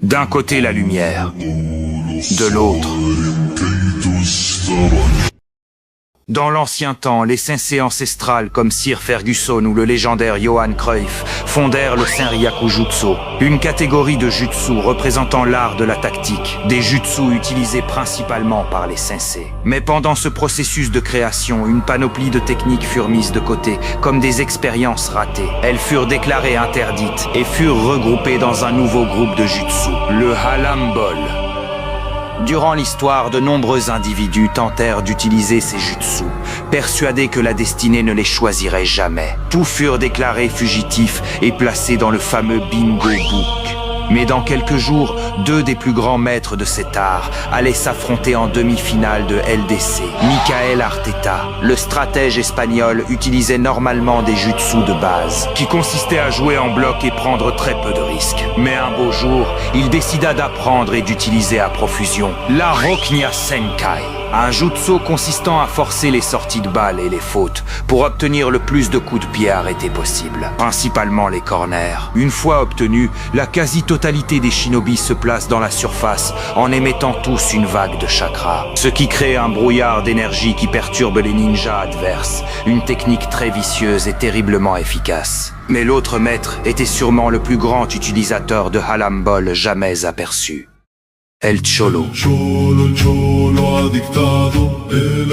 D'un côté la lumière, de l'autre. Dans l'ancien temps, les sensei ancestrales comme Sir Ferguson ou le légendaire Johan Cruyff fondèrent le Senryaku Jutsu, une catégorie de jutsu représentant l'art de la tactique, des jutsu utilisés principalement par les sensei. Mais pendant ce processus de création, une panoplie de techniques furent mises de côté, comme des expériences ratées. Elles furent déclarées interdites et furent regroupées dans un nouveau groupe de jutsu, le Halambol. Durant l'histoire, de nombreux individus tentèrent d'utiliser ces jutsu, persuadés que la destinée ne les choisirait jamais. Tous furent déclarés fugitifs et placés dans le fameux Bingo Book. Mais dans quelques jours, deux des plus grands maîtres de cet art allaient s'affronter en demi-finale de LDC. Michael Arteta, le stratège espagnol, utilisait normalement des jutsu de base, qui consistaient à jouer en bloc et prendre très peu de risques. Mais un beau jour, il décida d'apprendre et d'utiliser à profusion la Roknya Senkai, un jutsu consistant à forcer les sorties de balles et les fautes pour obtenir le plus de coups de pied arrêtés possible, principalement les corners. Une fois obtenu, la quasi-totalité des shinobi se place dans la surface en émettant tous une vague de chakra, ce qui crée un brouillard d'énergie qui perturbe les ninjas adverses, une technique très vicieuse et terriblement efficace. Mais l'autre maître était sûrement le plus grand utilisateur de Halambol jamais aperçu. El Cholo. Cholo ha dictado el